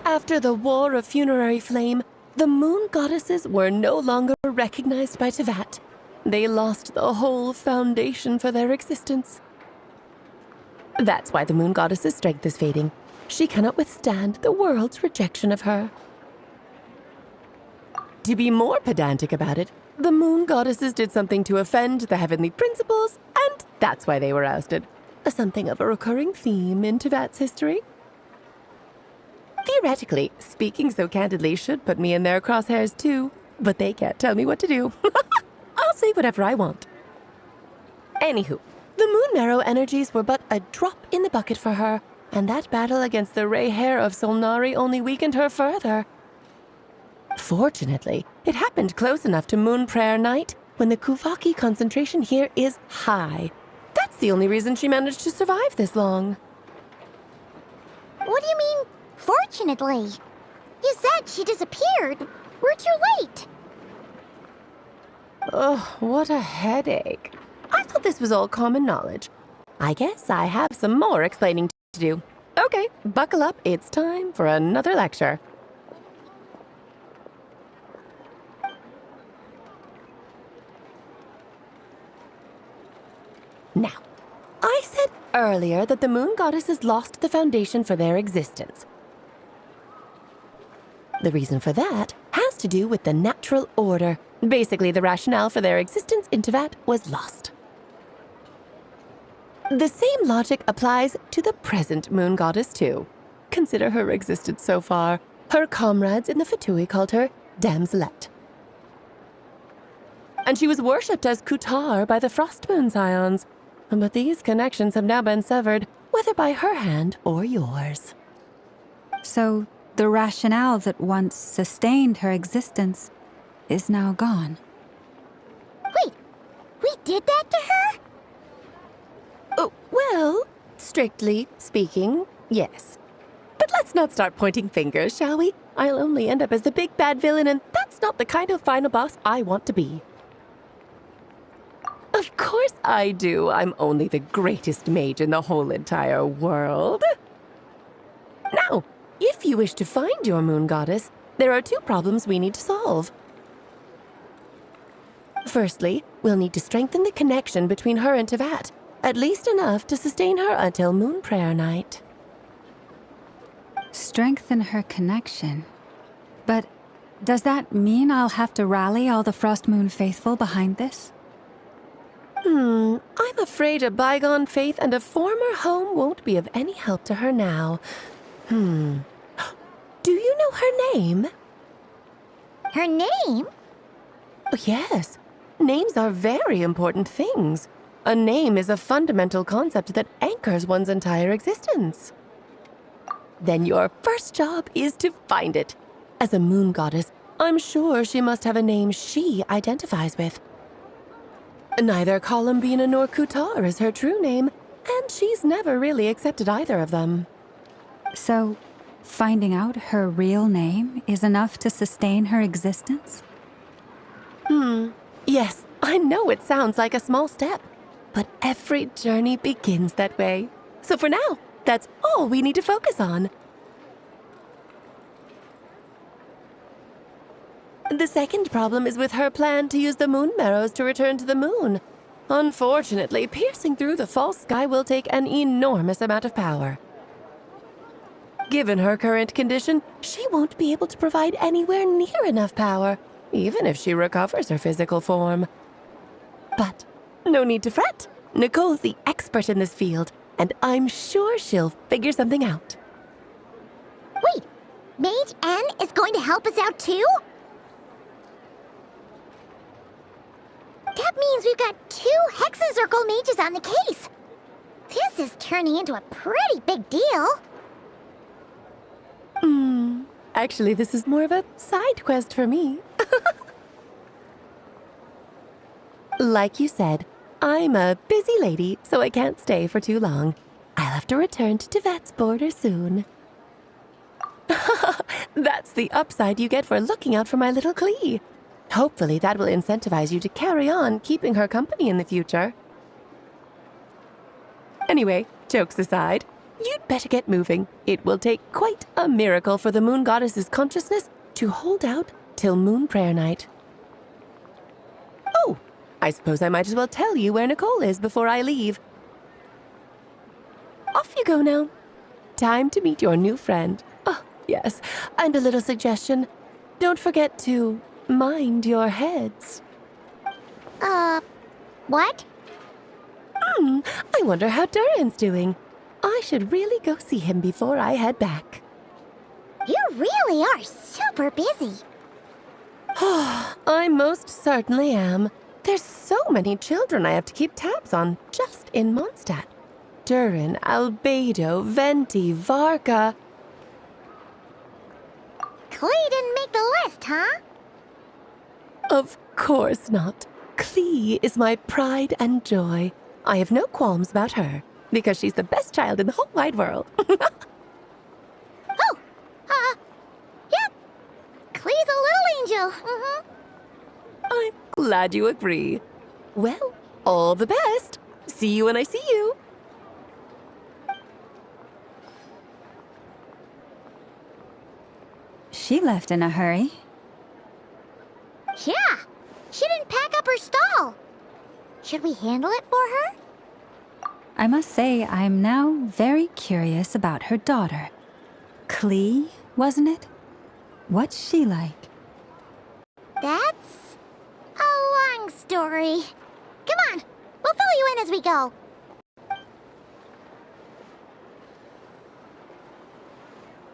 After the War of Funerary Flame, the moon goddesses were no longer recognized by Teyvat. They lost the whole foundation for their existence. That's why the moon goddess's strength is fading. She cannot withstand the world's rejection of her. To be more pedantic about it, the moon goddesses did something to offend the heavenly principles, and that's why they were ousted. Something of a recurring theme in Teyvat's history. Theoretically, speaking so candidly should put me in their crosshairs too, but they can't tell me what to do. I'll say whatever I want. Anywho, the moon marrow energies were but a drop in the bucket for her, and that battle against the Ray Hair of Solnari only weakened her further. Fortunately, it happened close enough to Moon Prayer Night when the Kuvaki concentration here is high. That's the only reason she managed to survive this long. What do you mean, fortunately? You said she disappeared. We're too late. Oh, what a headache. I thought this was all common knowledge. I guess I have some more explaining to do. Okay, buckle up. It's time for another lecture. Now, I said earlier that the moon goddesses lost the foundation for their existence. The reason for that has to do with the natural order. Basically, the rationale for their existence in Teyvat was lost. The same logic applies to the present moon goddess, too. Consider her existence so far. Her comrades in the Fatui called her Damselette. And she was worshipped as Kutar by the Frost Moon Scions. But these connections have now been severed, whether by her hand or yours. So, the rationale that once sustained her existence is now gone. Wait, we did that to her? Oh, well, strictly speaking, yes. But let's not start pointing fingers, shall we? I'll only end up as the big bad villain, and that's not the kind of final boss I want to be. Of course I do. I'm only the greatest mage in the whole entire world. Now, if you wish to find your moon goddess, there are two problems we need to solve. Firstly, we'll need to strengthen the connection between her and Teyvat, at least enough to sustain her until Moon Prayer Night. Strengthen her connection. But does that mean I'll have to rally all the Frost Moon faithful behind this? I'm afraid a bygone faith and a former home won't be of any help to her now. Do you know her name? Her name? Yes. Names are very important things. A name is a fundamental concept that anchors one's entire existence. Then your first job is to find it. As a moon goddess, I'm sure she must have a name she identifies with. Neither Columbina nor Kutar is her true name, and she's never really accepted either of them. So, finding out her real name is enough to sustain her existence? Yes, I know it sounds like a small step, but every journey begins that way. So for now, that's all we need to focus on. The second problem is with her plan to use the moon marrows to return to the moon. Unfortunately, piercing through the false sky will take an enormous amount of power. Given her current condition, she won't be able to provide anywhere near enough power, even if she recovers her physical form. But no need to fret. Nicole's the expert in this field, and I'm sure she'll figure something out. Wait, Mage N is going to help us out too? That means we've got 2 hexenzirkel mages on the case. This is turning into a pretty big deal. Actually, this is more of a side quest for me. Like you said, I'm a busy lady, so I can't stay for too long. I'll have to return to Teyvat's border soon. That's the upside you get for looking out for my little klee. Hopefully that will incentivize you to carry on keeping her company in the future. Anyway, jokes aside, You'd better get moving. It will take quite a miracle for the moon goddess's consciousness to hold out till moon prayer night. Oh, I suppose I might as well tell you where Nicole is before I leave. Off you go now. Time to meet your new friend. Oh, yes, and a little suggestion. Don't forget to mind your heads. What? I wonder how Durin's doing. I should really go see him before I head back. You really are super busy. I most certainly am. There's so many children I have to keep tabs on just in Mondstadt. Durin, Albedo, Venti, Varka. Klee didn't make the list, huh? Of course not. Klee is my pride and joy. I have no qualms about her, because she's the best child in the whole wide world. Yep. Klee's a little angel. I'm glad you agree. Well, all the best. See you when I see you. She left in a hurry. Yeah, she didn't pack up her stall. Should we handle it for her? I must say, I'm now very curious about her daughter. Klee, wasn't it? What's she like? That's a long story. Come on, we'll fill you in as we go.